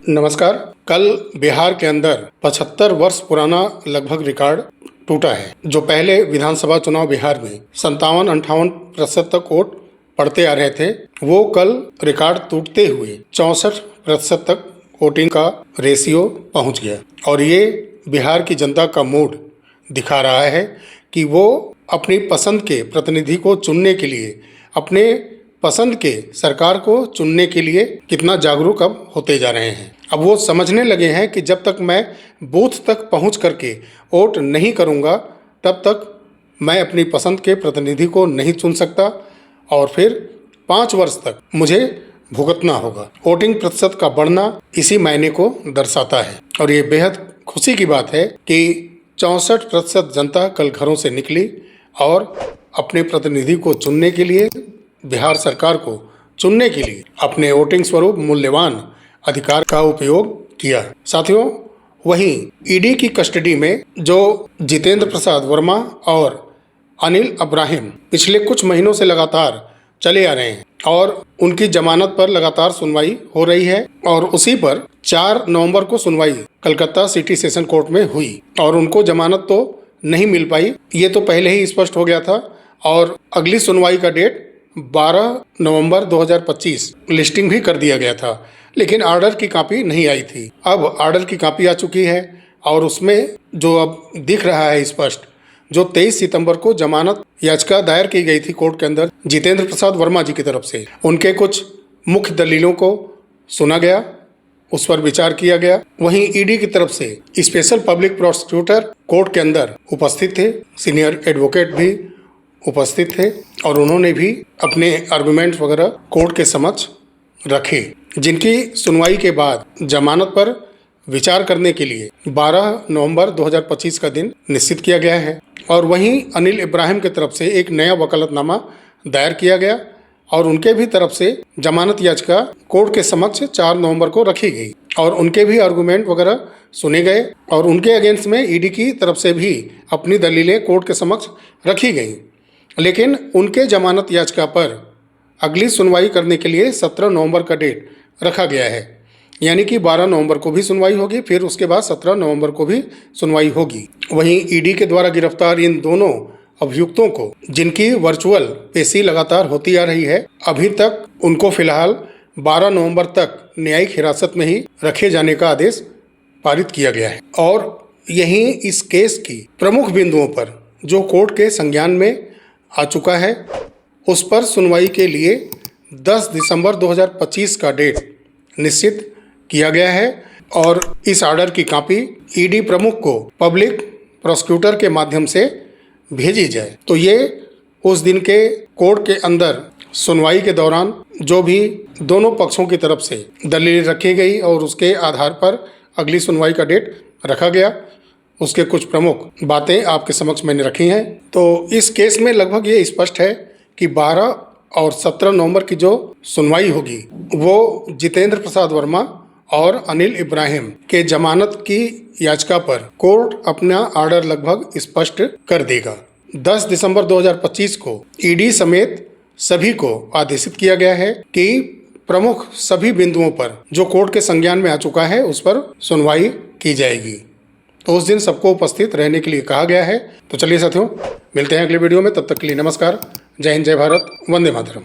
नमस्कार। कल बिहार के अंदर 75 वर्ष पुराना लगभग रिकॉर्ड टूटा है। जो पहले विधानसभा चुनाव बिहार में 57-58% तक वोट पड़ते आ रहे थे, वो कल रिकॉर्ड टूटते हुए 64% तक वोटिंग का रेशियो पहुंच गया। और ये बिहार की जनता का मूड दिखा रहा है कि वो अपनी पसंद के प्रतिनिधि को चुनने के लिए, अपने पसंद के सरकार को चुनने के लिए कितना जागरूक अब होते जा रहे हैं। अब वो समझने लगे हैं कि जब तक मैं बूथ तक पहुंच करके वोट नहीं करूंगा, तब तक मैं अपनी पसंद के प्रतिनिधि को नहीं चुन सकता और फिर 5 वर्ष तक मुझे भुगतना होगा। वोटिंग प्रतिशत का बढ़ना इसी मायने को दर्शाता है और ये बेहद खुशी की बात है कि 64% जनता कल घरों से निकली और अपने प्रतिनिधि को चुनने के लिए, बिहार सरकार को चुनने के लिए अपने वोटिंग स्वरूप मूल्यवान अधिकार का उपयोग किया। साथियों, वहीं ईडी की कस्टडी में जो जितेंद्र प्रसाद वर्मा और अनिल इब्राहिम पिछले कुछ महीनों से लगातार चले आ रहे हैं और उनकी जमानत पर लगातार सुनवाई हो रही है और उसी पर 4 नवंबर को सुनवाई कलकत्ता सिटी सेशन कोर्ट में हुई और उनको जमानत तो नहीं मिल पाई, ये तो पहले ही स्पष्ट हो गया था। और अगली सुनवाई का डेट 12 नवंबर 2025 लिस्टिंग भी कर दिया गया था, लेकिन ऑर्डर की कॉपी नहीं आई थी। अब ऑर्डर की कॉपी आ चुकी है और उसमें जो अब दिख रहा है स्पष्ट, जो 23 सितंबर को जमानत याचिका दायर की गई थी कोर्ट के अंदर जितेंद्र प्रसाद वर्मा जी की तरफ से, उनके कुछ मुख्य दलीलों को सुना गया, उस पर विचार किया गया। वहीं ईडी की तरफ से स्पेशल पब्लिक प्रोसिक्यूटर कोर्ट के अंदर उपस्थित थे, सीनियर एडवोकेट भी उपस्थित थे और उन्होंने भी अपने आर्गुमेंट वगैरह कोर्ट के समक्ष रखे, जिनकी सुनवाई के बाद जमानत पर विचार करने के लिए 12 नवंबर 2025 का दिन निश्चित किया गया है। और वहीं अनिल इब्राहिम की तरफ से एक नया वकालतनामा दायर किया गया और उनके भी तरफ से जमानत याचिका कोर्ट के समक्ष 4 नवंबर को रखी गई और उनके भी आर्गुमेंट वगैरह सुने गए और उनके अगेंस्ट में ईडी की तरफ से भी अपनी दलीलें कोर्ट के समक्ष रखी गई। लेकिन उनके जमानत याचिका पर अगली सुनवाई करने के लिए 17 नवंबर का डेट रखा गया है, यानी कि 12 नवंबर को भी सुनवाई होगी, फिर उसके बाद 17 नवंबर को भी सुनवाई होगी। वहीं ईडी के द्वारा गिरफ्तार इन दोनों अभियुक्तों को, जिनकी वर्चुअल पेशी लगातार होती आ रही है, अभी तक उनको फिलहाल 12 नवंबर तक न्यायिक हिरासत में ही रखे जाने का आदेश पारित किया गया है। और यहीं इस केस की प्रमुख बिंदुओं पर जो कोर्ट के संज्ञान में आ चुका है, उस पर सुनवाई के लिए 10 दिसंबर 2025 का डेट निश्चित किया गया है और इस ऑर्डर की कॉपी ईडी प्रमुख को पब्लिक प्रोसिक्यूटर के माध्यम से भेजी जाए। तो ये उस दिन के कोर्ट के अंदर सुनवाई के दौरान जो भी दोनों पक्षों की तरफ से दलीलें रखी गई और उसके आधार पर अगली सुनवाई का डेट रखा गया, उसके कुछ प्रमुख बातें आपके समक्ष मैंने रखी हैं। तो इस केस में लगभग ये स्पष्ट है कि 12 और 17 नवंबर की जो सुनवाई होगी वो जितेंद्र प्रसाद वर्मा और अनिल इब्राहिम के जमानत की याचिका पर कोर्ट अपना ऑर्डर लगभग स्पष्ट कर देगा। 10 दिसंबर 2025 को ईडी समेत सभी को आदेशित किया गया है कि प्रमुख सभी बिंदुओं पर जो कोर्ट के संज्ञान में आ चुका है उस पर सुनवाई की जाएगी। तो उस दिन सबको उपस्थित रहने के लिए कहा गया है। तो चलिए साथियों, मिलते हैं अगले वीडियो में, तब तक के लिए नमस्कार। जय हिंद, जय भारत, वंदे मातरम।